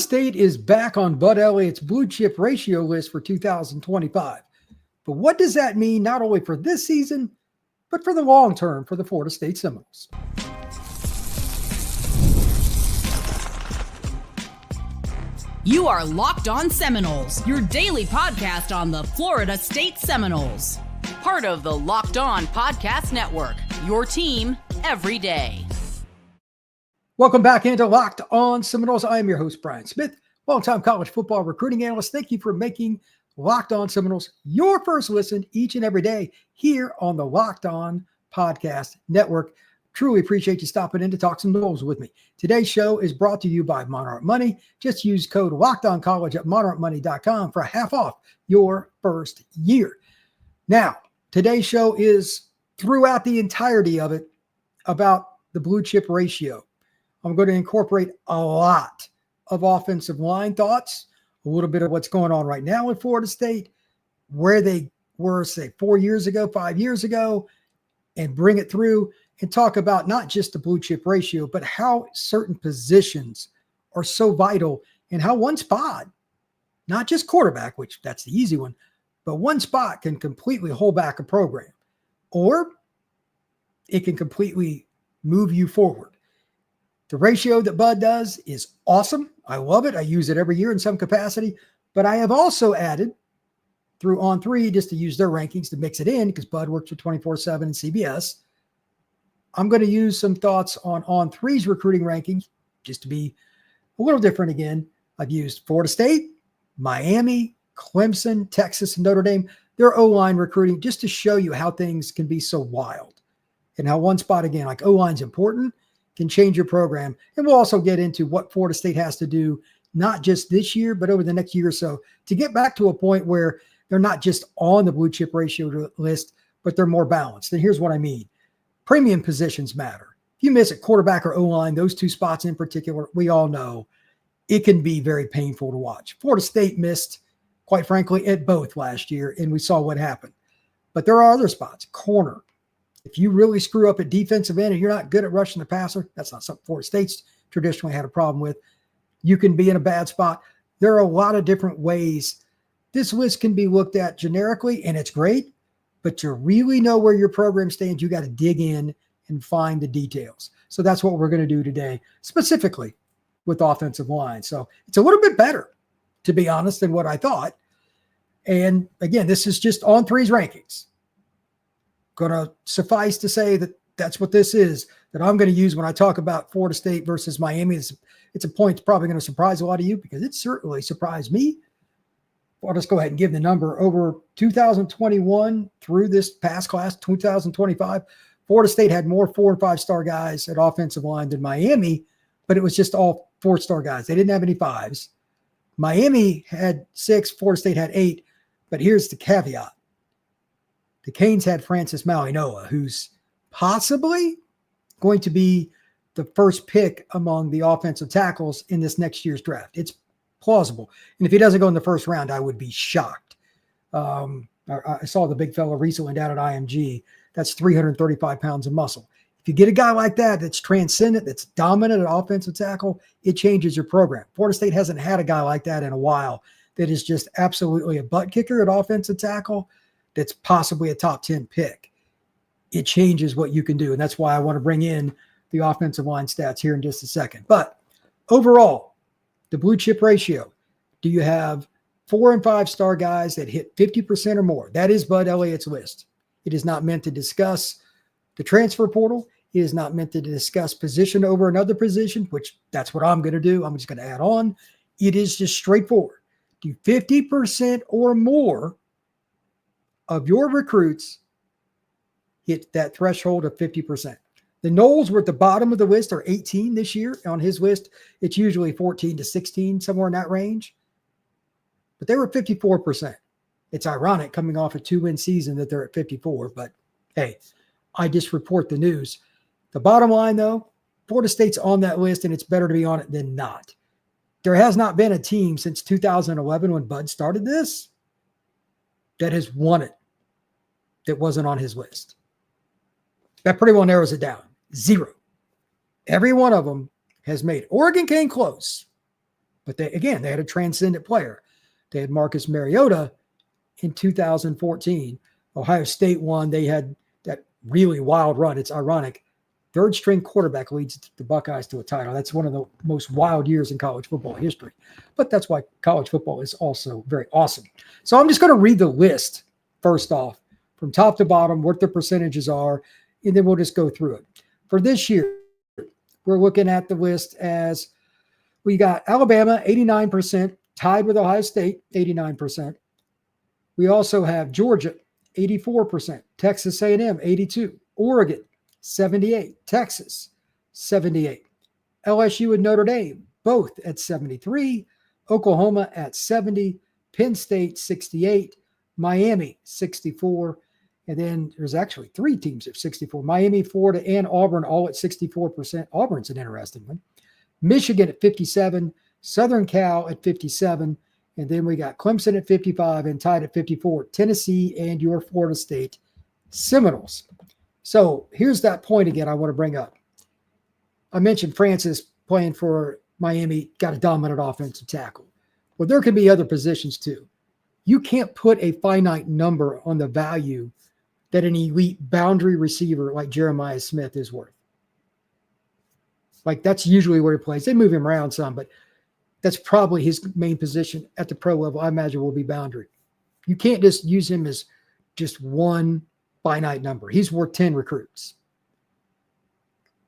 State is back on Bud Elliott's blue chip ratio list for 2025. But what does that mean not only for this season, but for the long term for the Florida State Seminoles? You are Locked On Seminoles, your daily podcast on the Florida State Seminoles. Part of the Locked On Podcast Network, your team every day. Welcome back into Locked On Seminoles. I am your host, Brian Smith, longtime college football recruiting analyst. Thank you for making Locked On Seminoles your first listen each and every day here on the Locked On Podcast Network. Truly appreciate you stopping in to talk some Noles with me. Today's show is brought to you by Monarch Money. Just use code LOCKEDONCollege at monarchmoney.com for half off your first year. Now, today's show is throughout the entirety of it about the blue chip ratio. I'm going to incorporate a lot of offensive line thoughts, a little bit of what's going on right now in Florida State, where they were, say, 4 years ago, 5 years ago, and bring it through and talk about not just the blue chip ratio, but how certain positions are so vital and how one spot, not just quarterback, which that's the easy one, but one spot can completely hold back a program, or it can completely move you forward. The ratio that Bud does is awesome. I love it. I use it every year in some capacity, but I have also added through On3 just to use their rankings to mix it in because Bud works with 24/7 and CBS. I'm going to use some thoughts on On3's recruiting rankings just to be a little different again. I've used Florida State, Miami, Clemson, Texas, and Notre Dame. Their O-line recruiting just to show you how things can be so wild and how one spot, again, like O-line's important, can change your program. And we'll also get into what Florida State has to do, not just this year, but over the next year or so to get back to a point where they're not just on the blue chip ratio list, but they're more balanced. And here's what I mean. Premium positions matter. If you miss a quarterback or O-line, those two spots in particular, we all know it can be very painful to watch. Florida State missed, quite frankly, at both last year, and we saw what happened. But there are other spots. Corner. If you really screw up at defensive end and you're not good at rushing the passer, that's not something Florida State's traditionally had a problem with. You can be in a bad spot. There are a lot of different ways this list can be looked at generically, and it's great. But to really know where your program stands, you got to dig in and find the details. So that's what we're going to do today, specifically with offensive line. So it's a little bit better, to be honest, than what I thought. And again, this is just On3's rankings. Going to suffice to say that that's what this is, that I'm going to use when I talk about Florida State versus Miami. It's a point that's probably going to surprise a lot of you because it certainly surprised me. I'll just go ahead and give the number. Over 2021 through this past class, 2025, Florida State had more 4- and 5-star guys at offensive line than Miami, but it was just all 4-star guys. They didn't have any 5s. Miami had 6, Florida State had 8, but here's the caveat. The Canes had Francis Malinois, who's possibly going to be the first pick among the offensive tackles in this next year's draft. It's plausible. And if he doesn't go in the first round, I would be shocked. I saw the big fella recently down at IMG. That's 335 pounds of muscle. If you get a guy like that that's transcendent, that's dominant at offensive tackle, it changes your program. Florida State hasn't had a guy like that in a while that is just absolutely a butt kicker at offensive tackle that's possibly a top 10 pick. It changes what you can do. And that's why I want to bring in the offensive line stats here in just a second. But overall, the blue chip ratio, do you have 4- and 5-star guys that hit 50% or more? That is Bud Elliott's list. It is not meant to discuss the transfer portal. It is not meant to discuss position over another position, which that's what I'm going to do. I'm just going to add on. It is just straightforward. Do 50% or more of your recruits hit that threshold of 50%. The Noles were at the bottom of the list, are 18 this year on his list. It's usually 14 to 16, somewhere in that range. But they were 54%. It's ironic coming off a 2-win season that they're at 54. But hey, I just report the news. The bottom line, though, Florida State's on that list, and it's better to be on it than not. There has not been a team since 2011 when Bud started this that has won it that wasn't on his list. That pretty well narrows it down. 0. Every one of them has made it. Oregon came close, But they had a transcendent player. They had Marcus Mariota in 2014. Ohio State won. They had that really wild run. It's ironic. Third string quarterback leads the Buckeyes to a title. That's one of the most wild years in college football history. But that's why college football is also very awesome. So I'm just going to read the list first off, from top to bottom, what the percentages are, and then we'll just go through it. For this year, we're looking at the list as we got Alabama, 89%, tied with Ohio State, 89%. We also have Georgia, 84%, Texas A&M, 82%, Oregon, 78%, Texas, 78%, LSU and Notre Dame, both at 73%, Oklahoma at 70%, Penn State, 68%, Miami, 64%, and then there's actually 3 teams at 64%, Miami, Florida, and Auburn, all at 64%. Auburn's an interesting one. Michigan at 57%, Southern Cal at 57%, and then we got Clemson at 55% and tied at 54%, Tennessee and your Florida State Seminoles. So here's that point again I want to bring up. I mentioned Francis playing for Miami, got a dominant offensive tackle. Well, there can be other positions too. You can't put a finite number on the value that an elite boundary receiver like Jeremiah Smith is worth. Like, that's usually where he plays. They move him around some, but that's probably his main position at the pro level, I imagine, will be boundary. You can't just use him as just one finite number. He's worth 10 recruits.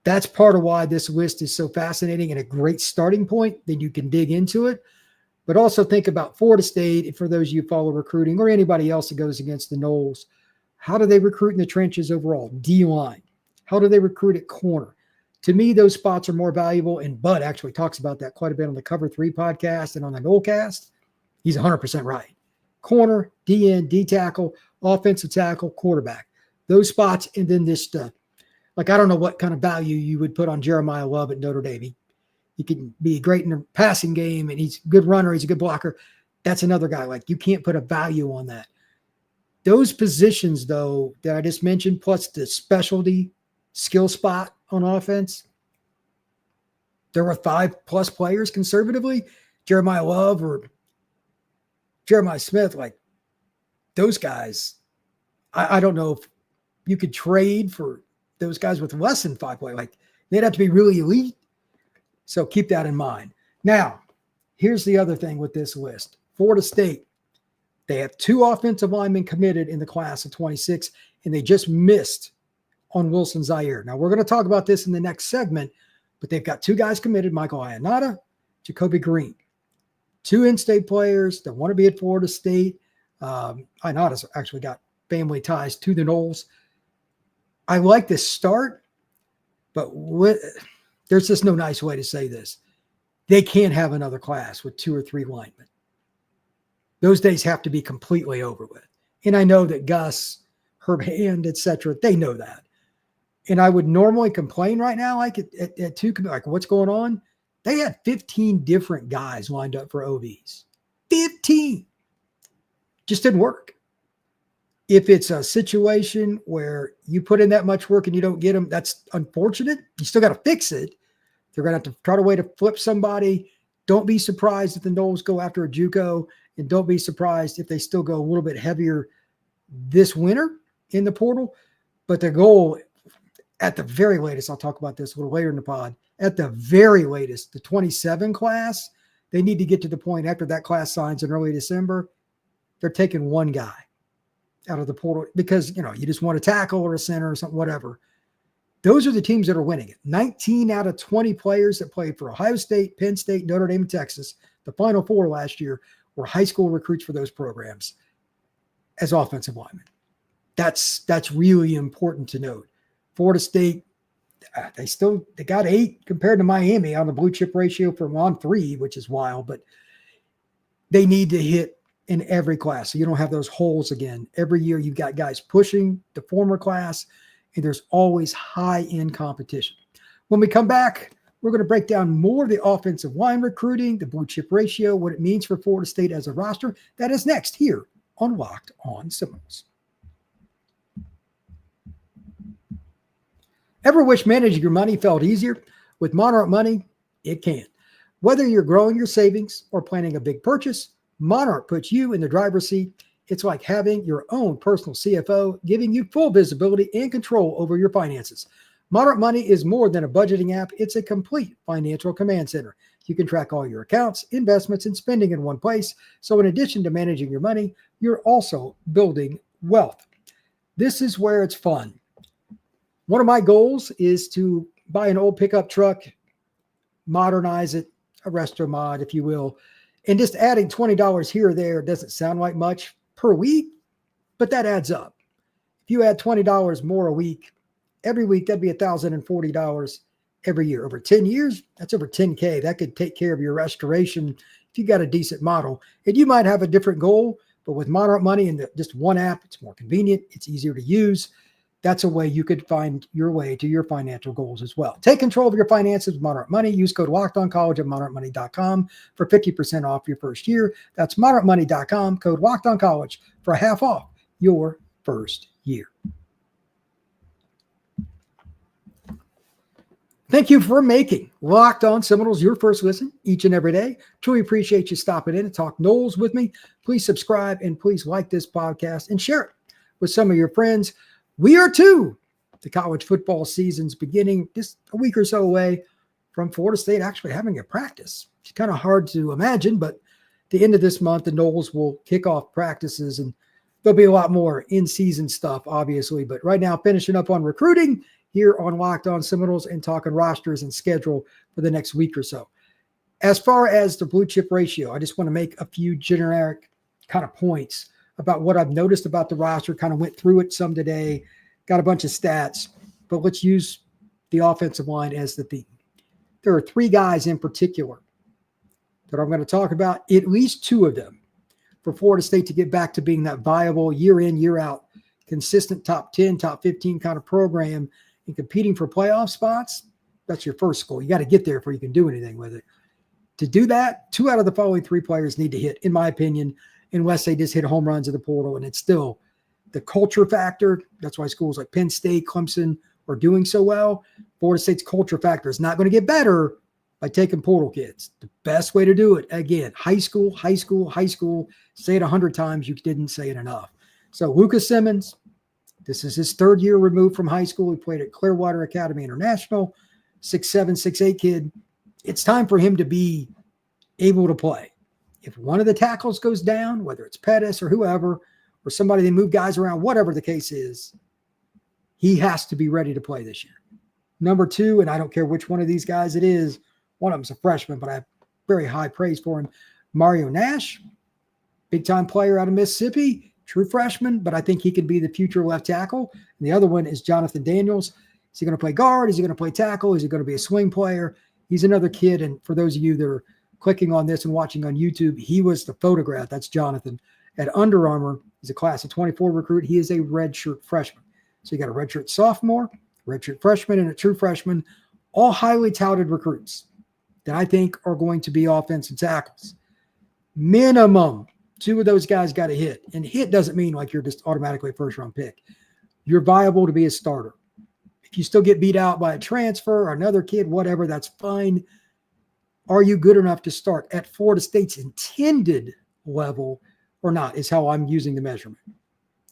That's part of why this list is so fascinating and a great starting point. Then you can dig into it. But also think about Florida State, for those of you who follow recruiting, or anybody else that goes against the Noles. How do they recruit in the trenches overall? D-line. How do they recruit at corner? To me, those spots are more valuable, and Bud actually talks about that quite a bit on the Cover 3 podcast and on the Nolecast. He's 100% right. Corner, D-end, D-tackle, offensive tackle, quarterback. Those spots, and then this stuff. Like, I don't know what kind of value you would put on Jeremiah Love at Notre Dame. He can be great in the passing game, and he's a good runner. He's a good blocker. That's another guy. Like, you can't put a value on that. Those positions, though, that I just mentioned, plus the specialty skill spot on offense, there were 5+ players conservatively. Jeremiah Love or Jeremiah Smith, like those guys, I don't know if you could trade for those guys with less than 5 players. Like, they'd have to be really elite. So keep that in mind. Now, here's the other thing with this list. Florida State, they have 2 offensive linemen committed in the class of 26, and they just missed on Wilson Zaire. Now, we're going to talk about this in the next segment, but they've got 2 guys committed, Michael Ionata, Jacoby Green. 2 in-state players that want to be at Florida State. Ionata's actually got family ties to the Noles. I like this start, but there's just no nice way to say this. They can't have another class with 2 or 3 linemen. Those days have to be completely over with. And I know that Gus, Herb Hand, etc., they know that. And I would normally complain right now, like at 2, like, what's going on? They had 15 different guys lined up for OVs. 15. Just didn't work. If it's a situation where you put in that much work and you don't get them, that's unfortunate. You still got to fix it. They're going to have to try to way to flip somebody. Don't be surprised if the Noles go after a JUCO, and don't be surprised if they still go a little bit heavier this winter in the portal. But the goal, at the very latest, I'll talk about this a little later in the pod, at the very latest, the 27 class, they need to get to the point after that class signs in early December, they're taking 1 guy out of the portal because, you just want a tackle or a center or something, whatever. Those are the teams that are winning it. 19 out of 20 players that played for Ohio State, Penn State, Notre Dame, and Texas, the Final 4 last year, were high school recruits for those programs as offensive linemen. That's really important to note. Florida State, they got 8 compared to Miami on the blue chip ratio from on 3, which is wild, but they need to hit in every class so you don't have those holes again. Every year you've got guys pushing the former class, and there's always high-end competition. When we come back, we're going to break down more of the offensive line recruiting, the blue chip ratio, what it means for Florida State as a roster. That is next here on Locked On Seminoles. Ever wish managing your money felt easier? With Monarch Money, it can. Whether you're growing your savings or planning a big purchase, Monarch puts you in the driver's seat. It's like having your own personal CFO, giving you full visibility and control over your finances. Monarch Money is more than a budgeting app. It's a complete financial command center. You can track all your accounts, investments, and spending in one place. So in addition to managing your money, you're also building wealth. This is where it's fun. One of my goals is to buy an old pickup truck, modernize it, a resto mod, if you will, and just adding $20 here or there doesn't sound like much per week, but that adds up. If you add $20 more a week, every week, that'd be $1,040 every year. Over 10 years, that's over $10K. That could take care of your restoration if you got a decent model. And you might have a different goal, but with Monarch Money and just one app, it's more convenient, it's easier to use. That's a way you could find your way to your financial goals as well. Take control of your finances with Monarch Money. Use code LOCKEDONCollege at monarchmoney.com for 50% off your first year. That's monarchmoney.com, code LOCKEDONCollege for half off your first year. Thank you for making Locked On Seminoles your first listen each and every day. Truly appreciate you stopping in and talk Noles with me. Please subscribe and please like this podcast and share it with some of your friends. We are too. The college football season's beginning just a week or so away from Florida State actually having a practice. It's kind of hard to imagine, but at the end of this month, the Noles will kick off practices and there'll be a lot more in-season stuff, obviously. But right now, finishing up on recruiting here on Locked On Seminoles and talking rosters and schedule for the next week or so. As far as the blue chip ratio, I just want to make a few generic kind of points about what I've noticed about the roster. Kind of went through it some today, got a bunch of stats, but let's use the offensive line as the theme. There are three guys in particular that I'm going to talk about, at least two of them, for Florida State to get back to being that viable year in, year out, consistent top 10, top 15 kind of program and competing for playoff spots. That's your first goal. You got to get there before you can do anything with it. To do that, two out of the following three players need to hit, in my opinion, unless they just hit home runs in the portal. And it's still the culture factor. That's why schools like Penn State, Clemson are doing so well. Florida State's culture factor is not going to get better by taking portal kids. The best way to do it, again, high school, high school, high school. Say it 100 times. You didn't say it enough. So Lucas Simmons, this is his third year removed from high school. He played at Clearwater Academy International, 6'7", 6'8" kid. It's time for him to be able to play. If one of the tackles goes down, whether it's Pettis or whoever, or somebody they move guys around, whatever the case is, he has to be ready to play this year. Number two, and I don't care which one of these guys it is, one of them's a freshman, but I have very high praise for him. Mario Nash, big-time player out of Mississippi, true freshman, but I think he could be the future left tackle. And the other one is Jonathan Daniels. Is he going to play guard? Is he going to play tackle? Is he going to be a swing player? He's another kid, and for those of you that are clicking on this and watching on YouTube, he was the photograph. That's Jonathan. At Under Armour, he's a class of 24 recruit. He is a redshirt freshman. So you got a redshirt sophomore, redshirt freshman, and a true freshman, all highly touted recruits that I think are going to be offensive tackles. Minimum, two of those guys got to hit. And hit doesn't mean like you're just automatically a first-round pick. You're viable to be a starter. If you still get beat out by a transfer or another kid, whatever, that's fine. Are you good enough to start at Florida State's intended level or not is how I'm using the measurement.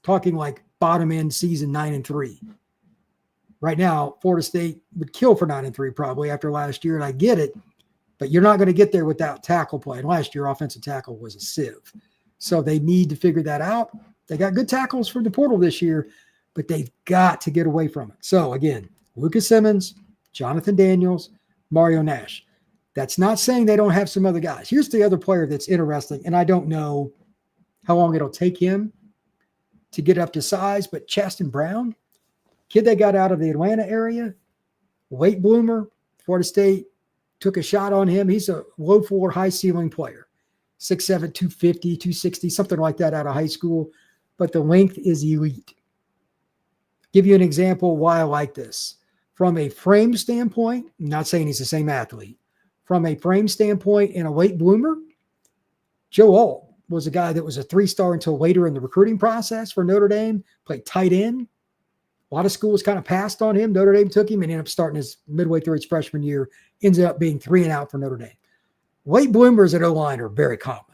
Talking like bottom end season 9-3. Right now, Florida State would kill for 9-3 probably after last year, and I get it, but you're not going to get there without tackle play. And last year, offensive tackle was a sieve. So they need to figure that out. They got good tackles from the portal this year, but they've got to get away from it. So again, Lucas Simmons, Jonathan Daniels, Mario Nash. That's not saying they don't have some other guys. Here's the other player that's interesting, and I don't know how long it'll take him to get up to size, but Chaston Brown, kid they got out of the Atlanta area, late bloomer, Florida State took a shot on him. He's a low floor, high ceiling player, 6'7", 250, 260, something like that out of high school, but the length is elite. Give you an example why I like this. From a frame standpoint, I'm not saying he's the same athlete. From a frame standpoint and a late bloomer, Joe Alt was a guy that was a 3-star until later in the recruiting process for Notre Dame, played tight end. A lot of schools kind of passed on him. Notre Dame took him and ended up starting his midway through his freshman year, ends up being 3 and out for Notre Dame. Late bloomers at O-line are very common.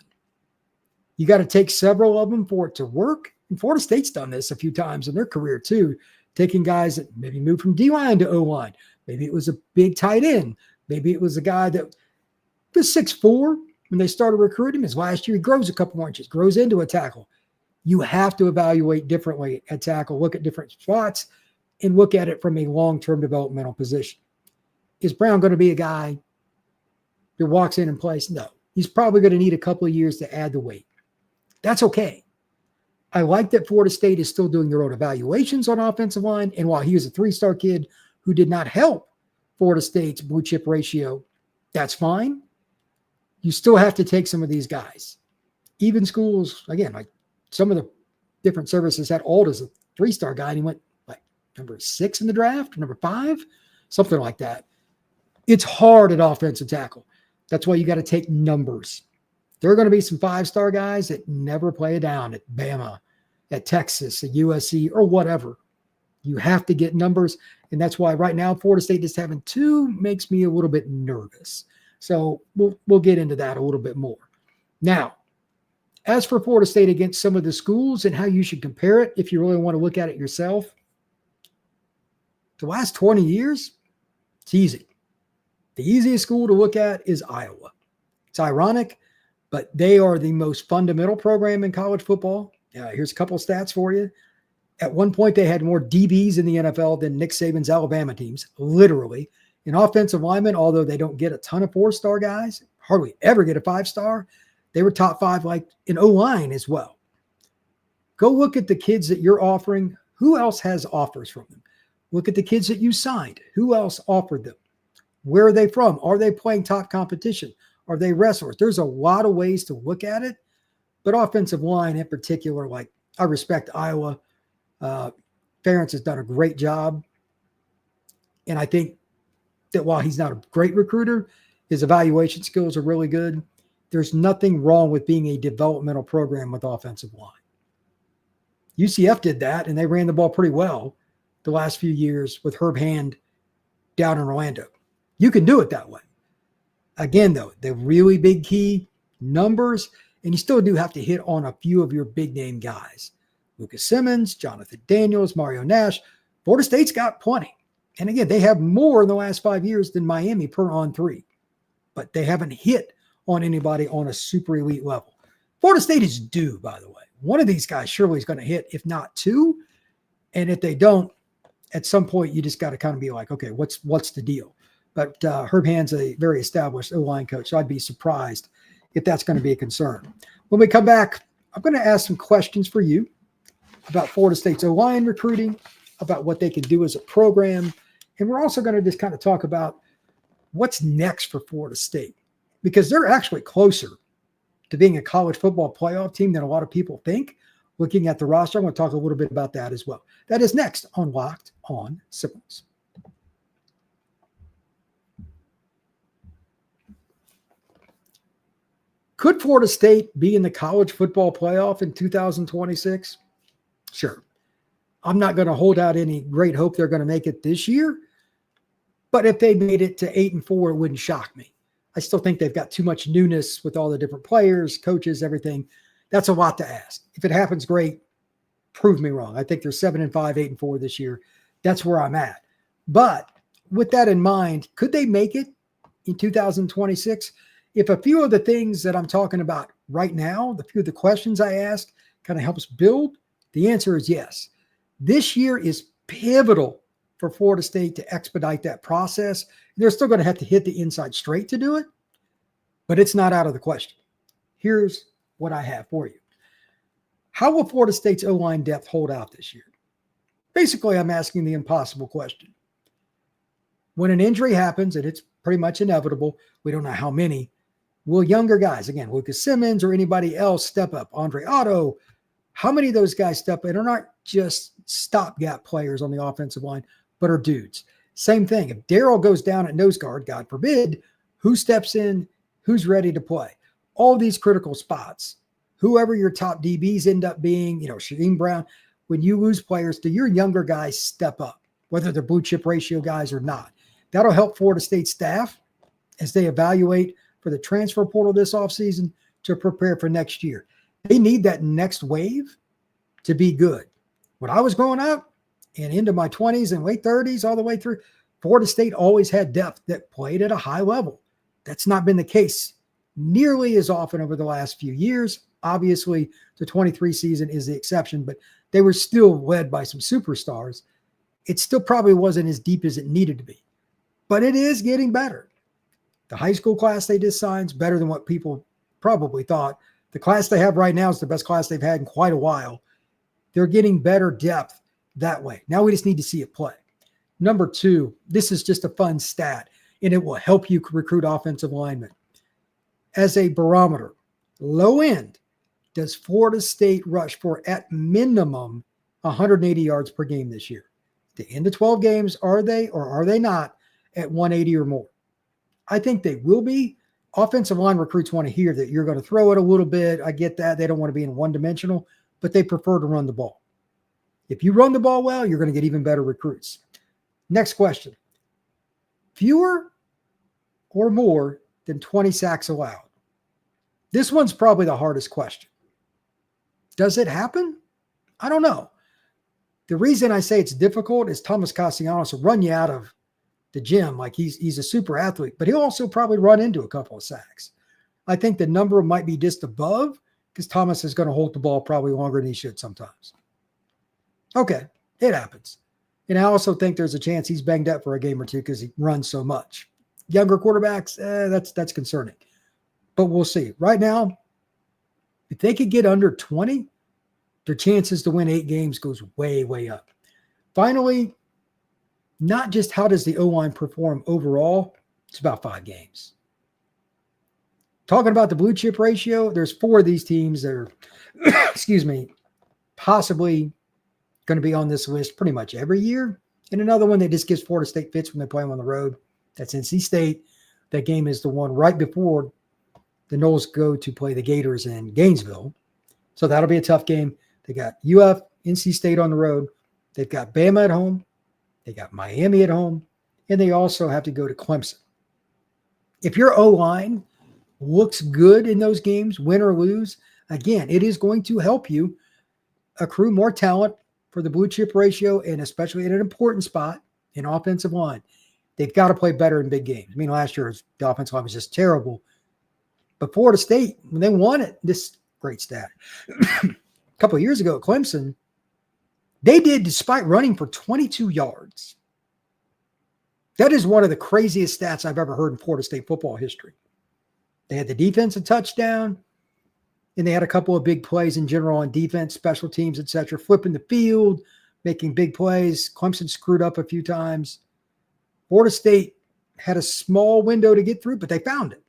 You got to take several of them for it to work. And Florida State's done this a few times in their career too, taking guys that maybe moved from D-line to O-line. Maybe it was a big tight end. Maybe it was a guy that was 6'4". When they started recruiting him, his last year, he grows a couple more inches, grows into a tackle. You have to evaluate differently at tackle, look at different spots, and look at it from a long-term developmental position. Is Brown going to be a guy that walks in and plays? No. He's probably going to need a couple of years to add the weight. That's okay. I like that Florida State is still doing their own evaluations on offensive line, and while he was a 3-star kid who did not help Florida State's blue chip ratio, that's fine. You still have to take some of these guys. Even schools, again, like some of the different services had Ald as a 3-star guy, and he went like number 6 in the draft, number 5, something like that. It's hard at offensive tackle. That's why you got to take numbers. There are going to be some 5-star guys that never play it down at Bama, at Texas, at USC, or whatever. You have to get numbers, and that's why right now Florida State just having 2 makes me a little bit nervous. So we'll get into that a little bit more. Now, as for Florida State against some of the schools and how you should compare it, if you really want to look at it yourself, the last 20 years, it's easy. The easiest school to look at is Iowa. It's ironic, but they are the most fundamental program in college football. Here's a couple of stats for you. At one point, they had more DBs in the NFL than Nick Saban's Alabama teams, literally. In offensive linemen, although they don't get a ton of 4-star guys, hardly ever get a 5-star, they were top 5 like in O-line as well. Go look at the kids that you're offering. Who else has offers from them? Look at the kids that you signed. Who else offered them? Where are they from? Are they playing top competition? Are they wrestlers? There's a lot of ways to look at it, but offensive line in particular, like I respect Iowa. Ferentz has done a great job. And I think that while he's not a great recruiter, his evaluation skills are really good. There's nothing wrong with being a developmental program with offensive line. UCF did that, and they ran the ball pretty well the last few years with Herb Hand down in Orlando. You can do it that way. Again, though, the really big key, numbers, and you still do have to hit on a few of your big-name guys. Lucas Simmons, Jonathan Daniels, Mario Nash. Florida State's got plenty. And again, they have more in the last 5 years than Miami per on 3. But they haven't hit on anybody on a super elite level. Florida State is due, by the way. One of these guys surely is going to hit, if not 2. And if they don't, at some point, you just got to kind of be like, okay, what's the deal? But Herb Hand's a very established O-line coach, so I'd be surprised if that's going to be a concern. When we come back, I'm going to ask some questions for you about Florida State's O-line recruiting, about what they can do as a program. And we're also going to just kind of talk about what's next for Florida State, because they're actually closer to being a college football playoff team than a lot of people think. Looking at the roster, I'm going to talk a little bit about that as well. That is next on Locked on Seminoles. Could Florida State be in the college football playoff in 2026? Sure. I'm not going to hold out any great hope they're going to make it this year. But if they made it to 8-4, it wouldn't shock me. I still think they've got too much newness with all the different players, coaches, everything. That's a lot to ask. If it happens, great. Prove me wrong. I think they're 7-5, 8-4 this year. That's where I'm at. But with that in mind, could they make it in 2026? If a few of the things that I'm talking about right now, the few of the questions I ask kind of helps build, the answer is yes. This year is pivotal for Florida State to expedite that process. They're still going to have to hit the inside straight to do it, but it's not out of the question. Here's what I have for you. How will Florida State's O-line depth hold out this year? Basically, I'm asking the impossible question. When an injury happens, and it's pretty much inevitable, we don't know how many, will younger guys, again, Lucas Simmons or anybody else step up? Andre Otto, how many of those guys step in are not just stopgap players on the offensive line, but are dudes? Same thing. If Darryl goes down at nose guard, God forbid, who steps in? Who's ready to play? All these critical spots. Whoever your top DBs end up being, Shaheem Brown, when you lose players, do your younger guys step up, whether they're blue chip ratio guys or not? That'll help Florida State staff as they evaluate for the transfer portal this offseason to prepare for next year. They need that next wave to be good. When I was growing up and into my 20s and late 30s, all the way through, Florida State always had depth that played at a high level. That's not been the case nearly as often over the last few years. Obviously, the 23 season is the exception, but they were still led by some superstars. It still probably wasn't as deep as it needed to be, but it is getting better. The high school class they just signed is better than what people probably thought. The class they have right now is the best class they've had in quite a while. They're getting better depth that way. Now we just need to see it play. Number two, this is just a fun stat, and it will help you recruit offensive linemen. As a barometer, low end, does Florida State rush for at minimum 180 yards per game this year? The end of 12 games, are they or are they not at 180 or more? I think they will be. Offensive line recruits want to hear that you're going to throw it a little bit. I get that. They don't want to be in one-dimensional, but they prefer to run the ball. If you run the ball well, you're going to get even better recruits. Next question. Fewer or more than 20 sacks allowed? This one's probably the hardest question. Does it happen? I don't know. The reason I say it's difficult is Thomas Castellanos will run you out of the gym like he's a super athlete, but he'll also probably run into a couple of sacks. I think the number might be just above because Thomas is going to hold the ball probably longer than he should sometimes. Okay, it happens. And I also think there's a chance he's banged up for a game or two because he runs so much. Younger quarterbacks, that's concerning. But we'll see. Right now, if they could get under 20, their chances to win 8 games goes way, way up. Finally, not just how does the O-line perform overall, it's about 5 games. Talking about the blue chip ratio, there's 4 of these teams that are, possibly going to be on this list pretty much every year. And another one that just gives Florida State fits when they play them on the road, that's NC State. That game is the one right before the Noles go to play the Gators in Gainesville. So that'll be a tough game. They got UF, NC State on the road. They've got Bama at home. They got Miami at home. And they also have to go to Clemson. If your O-line looks good in those games, win or lose, again, it is going to help you accrue more talent for the blue chip ratio, and especially at an important spot in offensive line. They've got to play better in big games. I mean, last year the offensive line was just terrible. But Florida State, when they won it, this great stat, a couple of years ago at Clemson, they did despite running for 22 yards. That is one of the craziest stats I've ever heard in Florida State football history. They had the defensive touchdown, and they had a couple of big plays in general on defense, special teams, etc., flipping the field, making big plays. Clemson screwed up a few times. Florida State had a small window to get through, but they found it.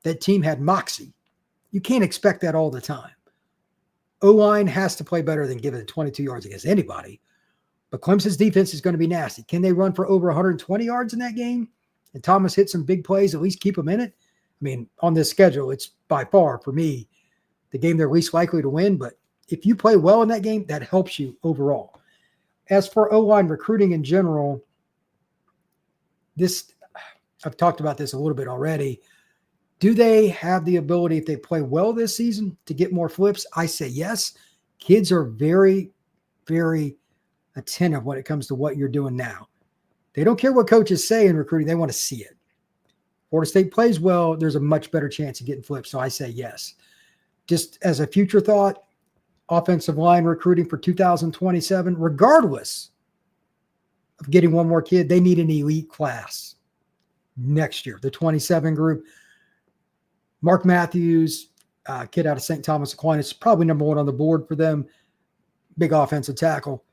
That team had moxie. You can't expect that all the time. O-line has to play better than giving 22 yards against anybody. But Clemson's defense is going to be nasty. Can they run for over 120 yards in that game? And Thomas hit some big plays, at least keep them in it? I mean, on this schedule, it's by far, for me, the game they're least likely to win. But if you play well in that game, that helps you overall. As for O-line recruiting in general, I've talked about this a little bit already. Do they have the ability, if they play well this season, to get more flips? I say yes. Kids are very, very attentive when it comes to what you're doing now. They don't care what coaches say in recruiting. They want to see it. Florida State plays well, there's a much better chance of getting flipped. So I say yes. Just as a future thought, offensive line recruiting for 2027, regardless of getting one more kid, they need an elite class next year. The 27 group. Mark Matthews, kid out of St. Thomas Aquinas, probably number 1 on the board for them. Big offensive tackle.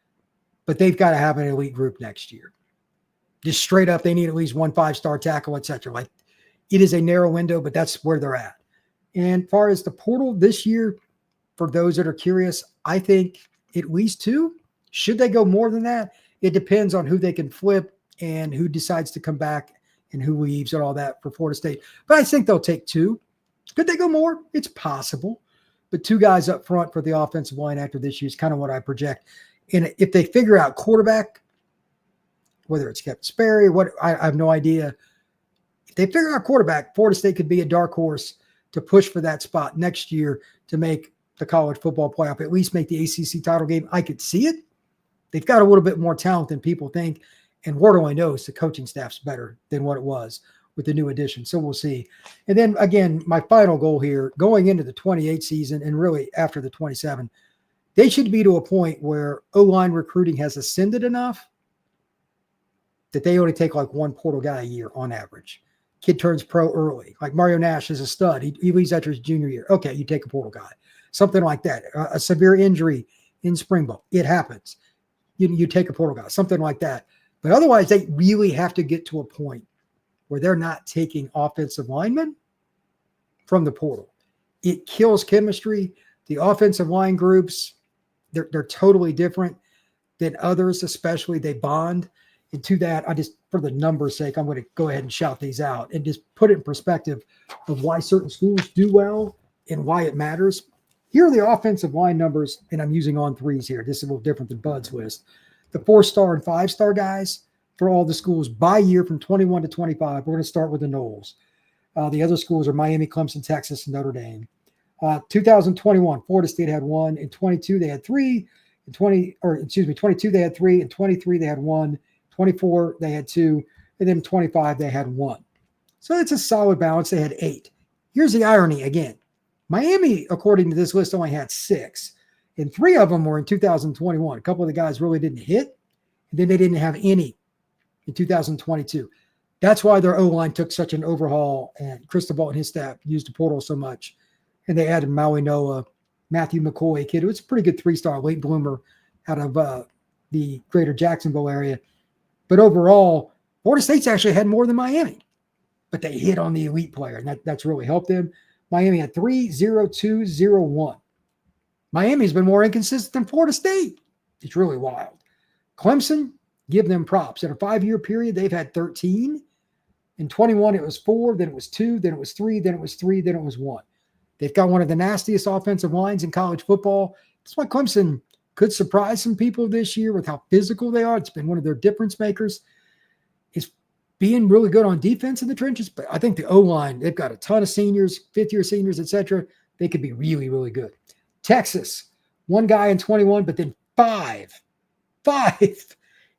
But they've got to have an elite group next year. Just straight up, they need at least 1 5-star tackle, etc. Like, it is a narrow window, but that's where they're at. And as far as the portal this year, for those that are curious, I think at least 2. Should they go more than that? It depends on who they can flip and who decides to come back and who leaves and all that for Florida State. But I think they'll take 2. Could they go more? It's possible. But 2 guys up front for the offensive line after this year is kind of what I project. And if they figure out quarterback, whether it's Kevin Sperry, I have no idea. if they figure out quarterback, Florida State could be a dark horse to push for that spot next year to make the college football playoff, at least make the ACC title game. I could see it. They've got a little bit more talent than people think. And Ward only knows the coaching staff's better than what it was with the new addition. So we'll see. And then again, my final goal here, going into the 28 season and really after the 27, they should be to a point where O-line recruiting has ascended enough that they only take like one portal guy a year on average. Kid turns pro early. Like Mario Nash is a stud. He leaves after his junior year. Okay, you take a portal guy. Something like that. A severe injury in spring ball. It happens. You take a portal guy. Something like that. But otherwise, they really have to get to a point where they're not taking offensive linemen from the portal. It kills chemistry. The offensive line groups, they're totally different than others, especially they bond. And to that, for the numbers' sake, I'm going to go ahead and shout these out and just put it in perspective of why certain schools do well and why it matters. Here are the offensive line numbers, and I'm using on threes here. This is a little different than Bud's list. The 4-star and 5-star guys for all the schools by year from 21 to 25. We're going to start with the Noles. The other schools are Miami, Clemson, Texas, and Notre Dame. 2021, Florida State had 1. In 22, they had 3. In 22, they had 3. In 23, they had 1. 24, they had 2. And then 25, they had 1. So it's a solid balance. They had 8. Here's the irony again. Miami, according to this list, only had 6. And 3 of them were in 2021. A couple of the guys really didn't hit. And then they didn't have any in 2022. That's why their O-line took such an overhaul, and Cristobal and his staff used the portal so much. And they added Maui Noah, Matthew McCoy, a kid who was a pretty good 3-star late bloomer out of the greater Jacksonville area. But overall, Florida State's actually had more than Miami. But they hit on the elite player, and that's really helped them. Miami had 3-0-2-0-1. Miami's been more inconsistent than Florida State. It's really wild. Clemson, give them props. In a 5-year period, they've had 13. In 21, it was 4, then it was 2, then it was 3, then it was 3, then it was 1. They've got one of the nastiest offensive lines in college football. That's why Clemson could surprise some people this year with how physical they are. It's been one of their difference makers. It's being really good on defense in the trenches, but I think the O-line, they've got a ton of seniors, 5th-year seniors, etc. They could be really, really good. Texas, 1 guy in 21, but then 5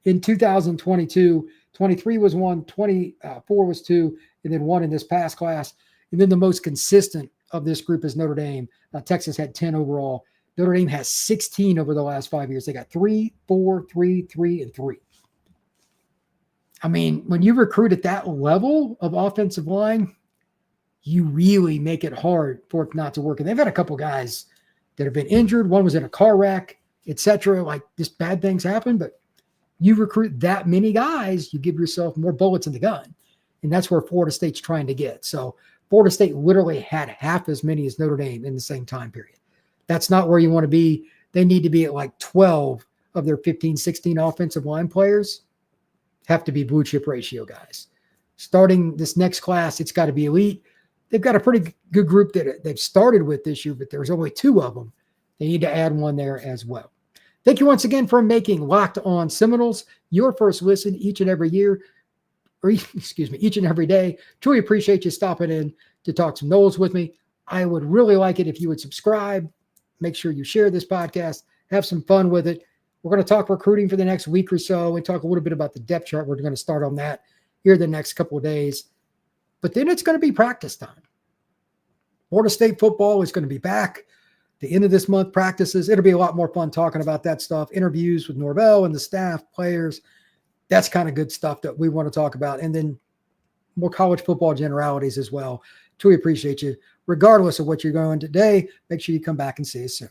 in 2022. 23 was 1, 24 was 2, and then 1 in this past class. And then the most consistent of this group is Notre Dame. Texas had 10 overall. Notre Dame has 16 over the last 5 years. They got 3, 4, 3, 3, and 3. I mean, when you recruit at that level of offensive line, you really make it hard for it not to work. And they've had a couple guys that have been injured. One was in a car wreck, etc. Like, just bad things happen. But you recruit that many guys, you give yourself more bullets in the gun. And that's where Florida State's trying to get. So Florida State literally had half as many as Notre Dame in the same time period. That's not where you want to be. They need to be at like 12 of their 15, 16 offensive line players have to be blue chip ratio guys. Starting this next class, it's got to be elite. They've got a pretty good group that they've started with this year, but there's only 2 of them. They need to add 1 there as well. Thank you once again for making Locked On Seminoles your first listen each and every year, or each and every day. Truly appreciate you stopping in to talk some Noles with me. I would really like it if you would subscribe. Make sure you share this podcast. Have some fun with it. We're going to talk recruiting for the next week or so and talk a little bit about the depth chart. We're going to start on that here the next couple of days. But then it's going to be practice time. Florida State football is going to be back. The end of this month practices. It'll be a lot more fun talking about that stuff. Interviews with Norvell and the staff, players. That's kind of good stuff that we want to talk about. And then more college football generalities as well. Truly appreciate you. Regardless of what you're going today, make sure you come back and see us soon.